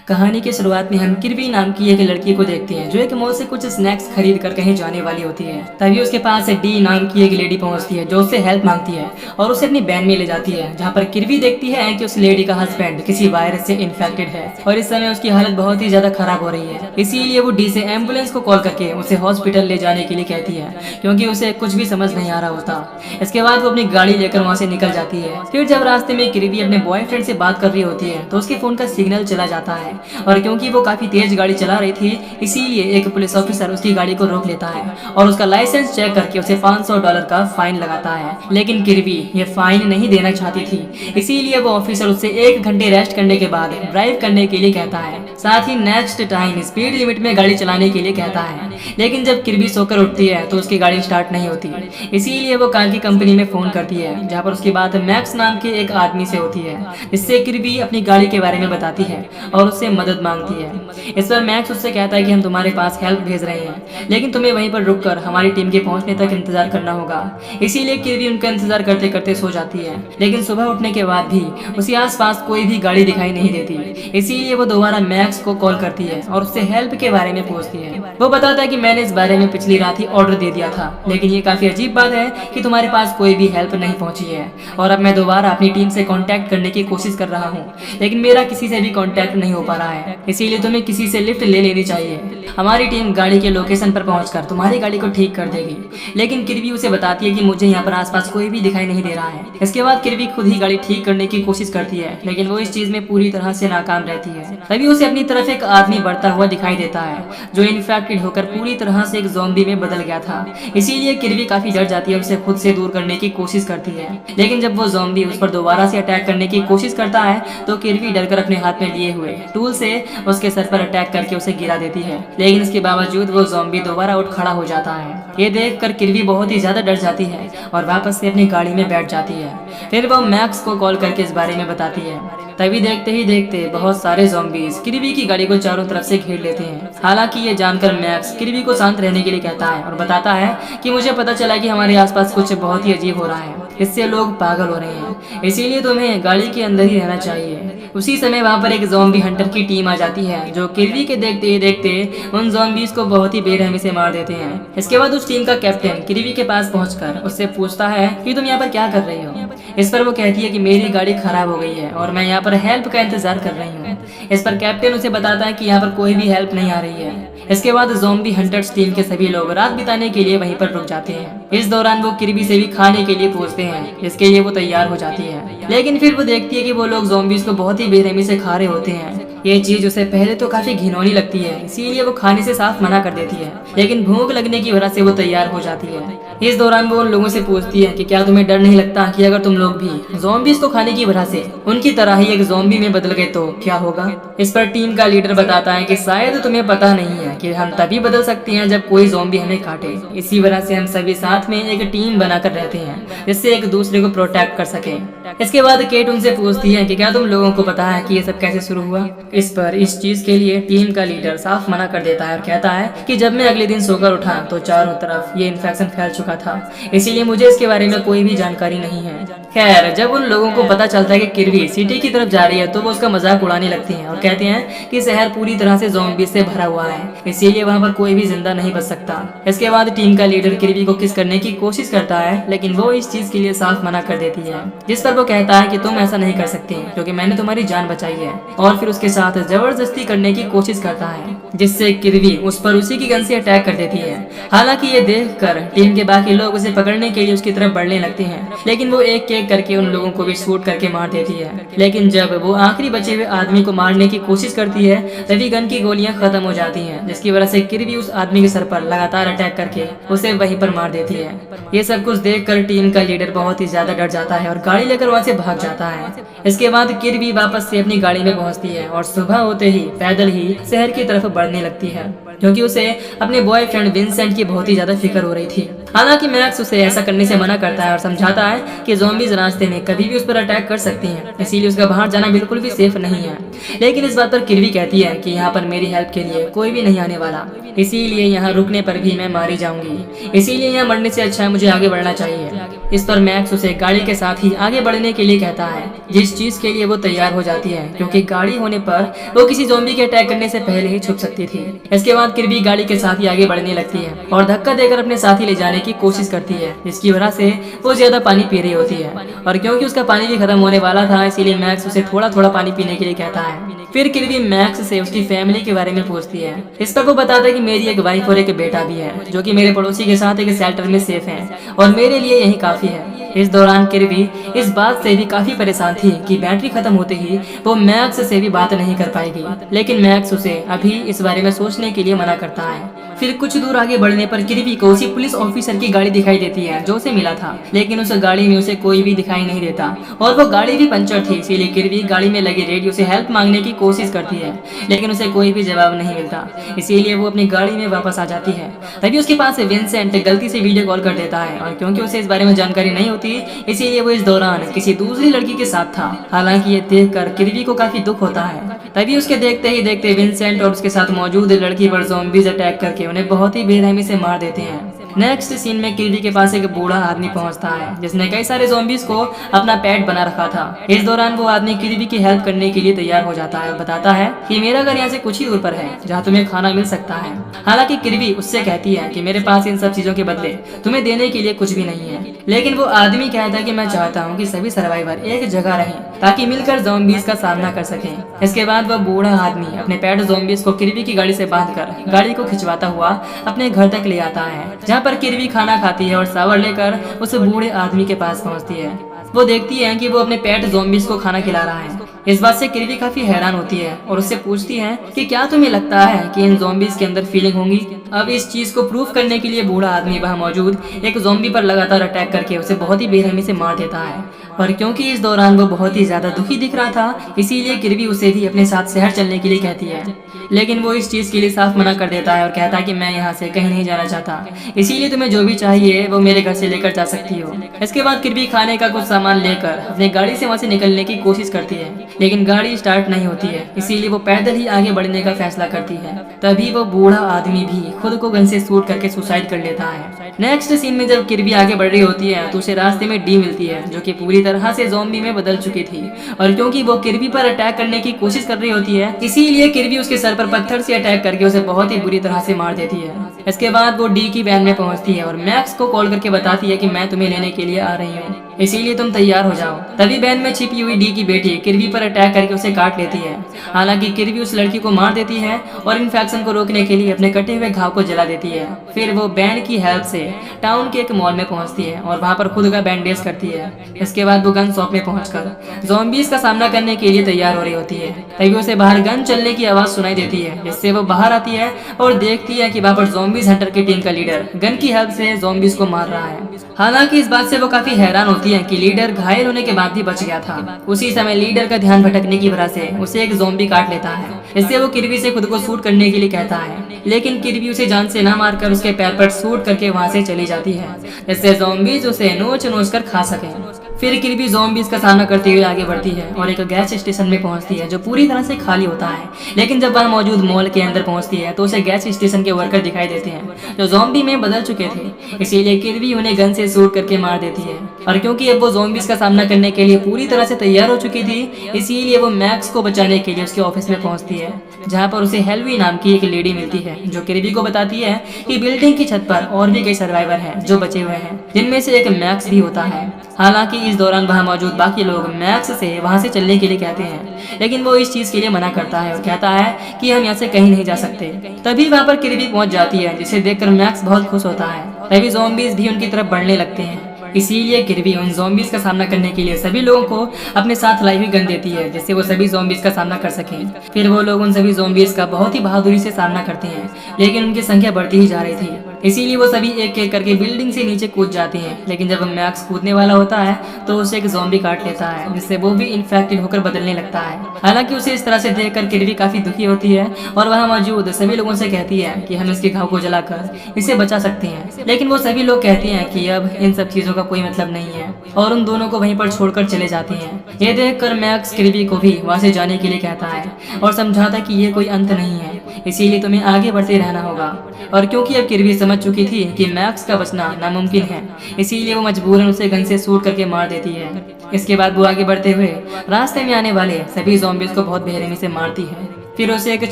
कहानी के शुरुआत में हम किरवी नाम की एक लड़की को देखते हैं जो एक मॉल से कुछ स्नैक्स खरीद कर कहीं जाने वाली होती है। तभी उसके पास डी नाम की एक लेडी पहुंचती है जो उससे हेल्प मांगती है और उसे अपनी वैन में ले जाती है, जहां पर किरवी देखती है कि उस लेडी का हस्बैंड किसी वायरस से इन्फेक्टेड है और इस समय उसकी हालत बहुत ही ज्यादा खराब हो रही है। इसीलिए वो डी से एम्बुलेंस को कॉल करके उसे हॉस्पिटल ले जाने के लिए कहती है, क्योंकि उसे कुछ भी समझ नहीं आ रहा होता। इसके बाद वो अपनी गाड़ी लेकर वहाँ से निकल जाती है। फिर जब रास्ते में किरवी अपने बॉयफ्रेंड से बात कर रही होती है तो उसके फोन का सिग्नल चला जाता है और क्योंकि वो काफी तेज गाड़ी चला रही थी इसीलिए एक पुलिस ऑफिसर उसकी गाड़ी को रोक लेता है और उसका लाइसेंस चेक करके उसे $500 का फाइन लगाता है। लेकिन किरवी ये फाइन नहीं देना चाहती थी, इसीलिए वो ऑफिसर उससे 1 घंटे रेस्ट करने के बाद ड्राइव करने के लिए कहता है, साथ ही नेक्स्ट टाइम स्पीड लिमिट में गाड़ी चलाने के लिए कहता है। लेकिन जब किरवी सोकर उठती है तो उसकी गाड़ी स्टार्ट नहीं होती, इसीलिए वो कार की कंपनी में फोन करती है, जहाँ पर उसकी बात मैक्स नाम के एक आदमी से होती है, जिससे किरवी अपनी गाड़ी के बारे में बताती है और उससे मदद मांगती है। इस पर मैक्स उससे कहता है कि हम तुम्हारे पास हेल्प भेज रहे हैं, लेकिन तुम्हें वहीं पर रुककर हमारी टीम के पहुंचने तक इंतजार करना होगा। इसीलिए किरवी उनका इंतजार करते करते सो जाती है, लेकिन सुबह उठने के बाद भी उसे आसपास कोई भी गाड़ी दिखाई नहीं देती। इसीलिए वो दोबारा मैक्स को कॉल करती है और उससे हेल्प के बारे में पूछती है। वो बताता है कि मैंने इस बारे में पिछली रात ही ऑर्डर दे दिया था, लेकिन ये काफी अजीब बात है कि तुम्हारे पास कोई भी हेल्प नहीं पहुंची है और अब मैं दोबारा अपनी टीम से कांटेक्ट करने की कोशिश कर रहा हूँ, लेकिन मेरा किसी से भी कांटेक्ट नहीं हो पा रहा है। इसीलिए तुम्हें किसी से लिफ्ट ले लेनी चाहिए। हमारी टीम गाड़ी के लोकेशन पर पहुंचकर तुम्हारी गाड़ी को ठीक कर देगी। लेकिन किरवी उसे बताती है कि मुझे यहाँ पर आसपास कोई भी दिखाई नहीं दे रहा है। इसके बाद किरवी खुद ही गाड़ी ठीक करने की कोशिश करती है, लेकिन वो इस चीज में पूरी तरह से नाकाम रहती है। तभी उसे अपनी तरफ एक आदमी बढ़ता हुआ दिखाई देता है जो इन्फेक्टेड होकर पूरी तरह से एक ज़ॉम्बी में बदल गया था। इसीलिए किरवी काफी डर जाती है और उसे खुद से दूर करने की कोशिश करती है। लेकिन जब वो ज़ॉम्बी उस पर दोबारा से अटैक करने की कोशिश करता है तो किरवी डरकर अपने हाथ में लिए हुए टूल से उसके सर पर अटैक करके उसे गिरा देती है, लेकिन इसके बावजूद वो ज़ॉम्बी दोबारा उठ खड़ा हो जाता है। ये देखकर किरवी बहुत ही ज्यादा डर जाती है और वापस से अपनी गाड़ी में बैठ जाती है। फिर वो मैक्स को कॉल करके इस बारे में बताती है। तभी देखते ही देखते बहुत सारे ज़ॉम्बीज किरवी की गाड़ी को चारों तरफ से घेर लेते हैं। हालांकि ये जानकर मैक्स किरवी को शांत रहने के लिए कहता है और बताता है कि मुझे पता चला कि हमारे आसपास कुछ बहुत ही अजीब हो रहा है, इससे लोग पागल हो रहे हैं, इसीलिए तुम्हें गाड़ी के अंदर ही रहना चाहिए। उसी समय वहाँ पर एक ज़ॉम्बी हंटर की टीम आ जाती है जो किरवी के देखते ही देखते उन ज़ॉम्बीज को बहुत ही बेरहमी से मार देते हैं। इसके बाद उस टीम का कैप्टन किरवी के पास पहुंचकर उससे पूछता है कि तुम यहाँ पर क्या कर रही हो। इस पर वो कहती है कि मेरी गाड़ी खराब हो गई है और मैं यहाँ पर हेल्प का इंतजार कर रही हूँ। इस पर कैप्टन उसे बताता है कि यहाँ पर कोई भी हेल्प नहीं आ रही है। इसके बाद ज़ॉम्बी हंटर्स टीम के सभी लोग रात बिताने के लिए वहीं पर रुक जाते हैं। इस दौरान वो किरवी से भी खाने के लिए पूछते हैं, इसके लिए वो तैयार हो जाती है। लेकिन फिर वो देखती है कि वो लोग ज़ॉम्बीज को बहुत ही बेरहमी से खा रहे होते हैं। ये चीज उसे पहले तो काफी घिनौनी लगती है, इसीलिए वो खाने से साफ मना कर देती है, लेकिन भूख लगने की वजह से वो तैयार हो जाती है। इस दौरान वो उन लोगों से पूछती है कि क्या तुम्हें डर नहीं लगता कि अगर तुम लोग भी ज़ॉम्बीज को खाने की वजह से उनकी तरह ही एक ज़ॉम्बी में बदल गए तो क्या होगा। इस पर टीम का लीडर बताता है कि शायद तुम्हें पता नहीं है कि हम तभी बदल सकते हैं जब कोई ज़ॉम्बी हमें काटे। इसी वजह से हम सभी साथ में एक टीम बनाकर रहते हैं जिससे एक दूसरे को प्रोटेक्ट कर सके। इसके बाद केट उनसे पूछती है कि क्या तुम लोगों को पता है कि ये सब कैसे शुरू हुआ। इस पर इस चीज के लिए टीम का लीडर साफ मना कर देता है और कहता है कि जब मैं अगले दिन सोकर उठा तो चारों तरफ ये इन्फेक्शन फैल चुका था, इसीलिए मुझे इसके बारे में कोई भी जानकारी नहीं है। खैर, जब उन लोगों को पता चलता है कि किरवी सिटी की तरफ जा रही है तो वो उसका मजाक उड़ाने लगते हैं और कहते हैं कि शहर पूरी तरह से ज़ॉम्बी से भरा हुआ है, इसीलिए वहाँ पर कोई भी जिंदा नहीं बच सकता। इसके बाद टीम का लीडर किरवी को किस करने की कोशिश करता है, लेकिन वो इस चीज के लिए साफ मना कर देती है, जिस पर वो कहता है कि तुम ऐसा नहीं कर सकते क्योंकि मैंने तुम्हारी जान बचाई है, और फिर उसके साथ जबरदस्ती करने की कोशिश करता है, जिससे किरवी उस पर उसी की गन से अटैक कर देती है। हालांकि ये देखकर टीम के बाकी लोग उसे पकड़ने के लिए उसकी तरफ बढ़ने लगते हैं, लेकिन वो एक एक करके उन लोगों को भी शूट करके मार देती है। लेकिन जब वो आखिरी बचे हुए आदमी को मारने की कोशिश करती है तभी गन की गोलियां खत्म हो जाती हैं, जिसकी वजह से किरवी उस आदमी के सर पर लगातार अटैक करके उसे वहीं पर मार देती है। ये सब कुछ देखकर टीम का लीडर बहुत ही ज्यादा डर जाता है और गाड़ी लेकर वहाँ से भाग जाता है। इसके बाद किरवी वापस से अपनी गाड़ी में पहुँचती है और सुबह होते ही पैदल ही शहर की तरफ बढ़ने लगती है। क्योंकि उसे अपने बॉयफ्रेंड विंसेंट की बहुत ही ज्यादा फिक्र हो रही थी। हालांकि मैक्स उसे ऐसा करने से मना करता है और समझाता है कि ज़ॉम्बीज रास्ते में कभी भी उस पर अटैक कर सकती हैं, इसीलिए उसका बाहर जाना बिल्कुल भी सेफ नहीं है। लेकिन इस बात पर किर्बी कहती है कि यहाँ पर मेरी हेल्प के लिए कोई भी नहीं आने वाला, इसीलिए यहाँ रुकने पर भी मैं मारी जाऊंगी, इसीलिए यहाँ मरने से अच्छा है मुझे आगे बढ़ना चाहिए। इस पर मैक्स उसे गाड़ी के साथ ही आगे बढ़ने के लिए कहता है, जिस चीज के लिए वो तैयार हो जाती है, क्योंकि गाड़ी होने पर वो किसी ज़ॉम्बी के अटैक करने से पहले ही छुप सकती थी। इसके बाद किर्बी गाड़ी के साथ ही आगे बढ़ने लगती है और धक्का देकर अपने साथी ले जाने की कोशिश करती है, जिसकी वजह से वो ज्यादा पानी पी रही होती है। और क्योंकि उसका पानी भी खत्म होने वाला था, इसीलिए मैक्स उसे थोड़ा थोड़ा पानी पीने के लिए कहता है। फिर किर्बी मैक्स से उसकी फैमिली के बारे में पूछती है। इस पर वो बताता है कि मेरी एक वाइफ और एक बेटा भी है, जो कि मेरे पड़ोसी के साथ एक शेल्टर में सेफ हैं और मेरे लिए यही काफी है। इस दौरान किर्बी इस बात से भी काफी परेशान थी कि बैटरी खत्म होते ही वो मैक्स से भी बात नहीं कर पाएगी, लेकिन मैक्स उसे अभी इस बारे में सोचने के लिए मना करता है। फिर कुछ दूर आगे बढ़ने पर किर्बी को उसी पुलिस ऑफिसर की गाड़ी दिखाई देती है जो उसे मिला था, लेकिन उस गाड़ी में उसे कोई भी दिखाई नहीं देता और वो गाड़ी भी पंचर थी। इसीलिए किर्बी गाड़ी में लगे रेडियो से हेल्प मांगने की कोशिश करती है, लेकिन उसे कोई भी जवाब नहीं मिलता, इसीलिए वो अपनी गाड़ी में वापस आ जाती है। तभी उसके पास विंसेंट गलती से वीडियो कॉल कर देता है और क्योंकि उसे इस बारे में जानकारी नहीं होती, इसीलिए वो इस दौरान किसी दूसरी लड़की के साथ था। हालांकि ये देखकर किर्बी को काफी दुख होता है। तभी उसके देखते ही देखते विंसेंट और उसके साथ मौजूद लड़की पर ज़ॉम्बीज अटैक करके उन्हें बहुत ही बेरहमी से मार देते हैं। नेक्स्ट सीन में किर्बी के पास एक बूढ़ा आदमी पहुंचता है, जिसने कई सारे ज़ॉम्बीज को अपना पेट बना रखा था। इस दौरान वो आदमी किर्बी की हेल्प करने के लिए तैयार हो जाता है और बताता है कि मेरा घर यहाँ से कुछ ही दूर पर है, जहाँ तुम्हें खाना मिल सकता है। हालांकि किर्बी उससे कहती है कि मेरे पास इन सब चीजों के बदले तुम्हें देने के लिए कुछ भी नहीं है, लेकिन वो आदमी कहता है कि मैं चाहता हूँ कि सभी सर्वाइवर एक जगह रहें ताकि मिलकर ज़ॉम्बीज का सामना कर सकें। इसके बाद वह बूढ़ा आदमी अपने पेट ज़ॉम्बीज को किर्बी की गाड़ी से बांधकर गाड़ी को खिंचवाता हुआ अपने घर तक ले आता है, जहाँ पर किर्बी खाना खाती है और शावर लेकर उस बूढ़े आदमी के पास पहुँचती है। वो देखती है कि वो अपने पेट ज़ॉम्बीज को खाना खिला रहा है। इस बात से किर्बी काफी हैरान होती है और उससे पूछती है कि क्या तुम्हें लगता है कि इन ज़ॉम्बीज के अंदर फीलिंग होंगी। अब इस चीज को प्रूफ करने के लिए बूढ़ा आदमी वहाँ मौजूद एक ज़ॉम्बी पर लगातार अटैक करके उसे बहुत ही बेरहमी से मार देता है। और क्योंकि इस दौरान वो बहुत ही ज्यादा दुखी दिख रहा था, इसीलिए किर्बी उसे भी अपने साथ शहर चलने के लिए कहती है, लेकिन वो इस चीज के लिए साफ मना कर देता है और कहता है कि मैं यहाँ से कहीं नहीं जाना चाहता, इसीलिए तुम्हें जो भी चाहिए वो मेरे घर से लेकर जा सकती हो। इसके बाद किर्बी खाने का कुछ सामान लेकर अपनी गाड़ी से वहाँ से निकलने की कोशिश करती है, लेकिन गाड़ी स्टार्ट नहीं होती है, इसीलिए वो पैदल ही आगे बढ़ने का फैसला करती है। तभी वो बूढ़ा आदमी भी खुद को गन से शूट करके सुसाइड कर लेता है। नेक्स्ट सीन में जब किर्बी आगे बढ़ रही होती है तो उसे रास्ते में डी मिलती है, जो कि पूरी तरह से ज़ॉम्बी में बदल चुकी थी। और क्योंकि वो किर्बी पर अटैक करने की कोशिश कर रही होती है, इसीलिए किर्बी उसके सर पर पत्थर से अटैक करके उसे बहुत ही बुरी तरह से मार देती है। इसके बाद वो डी की वैन में पहुंचती है और मैक्स को कॉल करके बताती है कि मैं तुम्हें लेने के लिए आ रही हूँ, इसीलिए तुम तैयार हो जाओ। तभी वैन में छिपी हुई डी की बेटी किर्बी पर अटैक करके उसे काट लेती है। हालांकि किर्बी उस लड़की को मार देती है और इन्फेक्शन को रोकने के लिए अपने कटे हुए घाव को जला देती है। फिर वो वैन की हेल्प से टाउन के एक मॉल में पहुंचती है और वहां पर खुद का बैंडेज करती है। इसके बाद वो गन शॉप में पहुंचकर ज़ॉम्बीज का सामना करने के लिए तैयार हो रही होती है। तभी उसे बाहर गन चलने की आवाज सुनाई देती है, जिससे वो बाहर आती है और देखती है कि वहाँ पर ज़ॉम्बीज हंटर की टीम का लीडर गन की हेल्प से ज़ॉम्बीज को मार रहा है। हालांकि इस बात से वो काफी हैरान होती है कि लीडर घायल होने के बाद भी बच गया था। उसी समय लीडर का ध्यान भटकने की वजह से उसे एक ज़ॉम्बी काट लेता है। इससे वो किर्बी से खुद को शूट करने के लिए कहता है, लेकिन किर्बी उसे जान से न मारकर उसके पैर पर शूट करके वहां से चली जाती है, जिससे ज़ॉम्बीज उसे नोच नोच कर खा सके। फिर किर्बी ज़ॉम्बीज का सामना करते हुए आगे बढ़ती है और एक गैस स्टेशन में पहुंचती है जो पूरी तरह से खाली होता है। लेकिन जब वह मौजूद मॉल के अंदर पहुंचती है तो उसे गैस स्टेशन के वर्कर दिखाई देते हैं जो ज़ॉम्बी में बदल चुके थे, इसीलिए किर्बी उन्हें गन से शूट करके मार देती है। और क्योंकि अब वो ज़ॉम्बीज का सामना करने के लिए पूरी तरह से तैयार हो चुकी थी, इसीलिए वो मैक्स को बचाने के लिए उसके ऑफिस में पहुंचती है, जहाँ पर उसे हेल्वी नाम की एक लेडी मिलती है जो किर्बी को बताती है कि बिल्डिंग की छत पर और भी कई सर्वाइवर हैं जो बचे हुए हैं, जिनमें से एक मैक्स भी होता है। हालांकि इस दौरान वहाँ मौजूद बाकी लोग मैक्स से वहाँ से चलने के लिए कहते हैं, लेकिन वो इस चीज के लिए मना करता है और कहता है कि हम यहाँ से कहीं नहीं जा सकते। तभी वहाँ पर किर्बी पहुँच जाती है, जिसे देखकर मैक्स बहुत खुश होता है। तभी ज़ॉम्बीज भी उनकी तरफ बढ़ने लगते हैं, इसीलिए किर्बी उन ज़ॉम्बीज का सामना करने के लिए सभी लोगों को अपने साथ लाई हुई गन देती है, जिससे वो सभी ज़ॉम्बीज का सामना कर सकें। फिर वो लोग उन सभी ज़ॉम्बीज का बहुत ही बहादुरी से सामना करते हैं, लेकिन उनकी संख्या बढ़ती ही जा रही थी। इसीलिए वो सभी एक एक करके बिल्डिंग से नीचे कूद जाती हैं। लेकिन जब मैक्स कूदने वाला होता है तो उसे एक ज़ॉम्बी काट लेता है, जिससे वो भी इन्फेक्टेड होकर बदलने लगता है। हालांकि उसे इस तरह से देखकर किरवी काफी दुखी होती है और वहाँ मौजूद सभी लोगों से कहती है कि हम इसके घाव को जलाकर इसे बचा सकते हैं। लेकिन वो सभी लोग कहते हैं कि अब इन सब चीजों का कोई मतलब नहीं है और उन दोनों को वहीं पर छोड़कर चले जाती हैं। ये देखकर मैक्स किरवी को भी वहाँ से जाने के लिए कहता है और समझाता कि ये कोई अंत नहीं है, इसीलिए तुम्हें आगे बढ़ते रहना होगा। और क्योंकि अब किरवी समझ चुकी थी कि मैक्स का बचना नामुमकिन है, इसीलिए वो मजबूरन उसे गन से शूट करके मार देती है। इसके बाद वो आगे बढ़ते हुए रास्ते में आने वाले सभी ज़ॉम्बीज़ को बहुत बेरहमी से मारती है। फिर उसे एक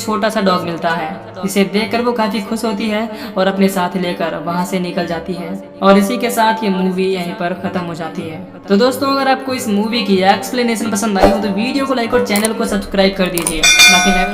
छोटा सा डॉग मिलता है, जिसे देखकर वो काफी खुश होती है और अपने साथ लेकर वहां से निकल जाती है। और इसी के साथ ये मूवी यहीं पर खत्म हो जाती है। तो दोस्तों, अगर आपको इस मूवी की एक्सप्लेनेशन पसंद आई हो तो वीडियो को लाइक और चैनल को सब्सक्राइब कर दीजिए। बाकी मैं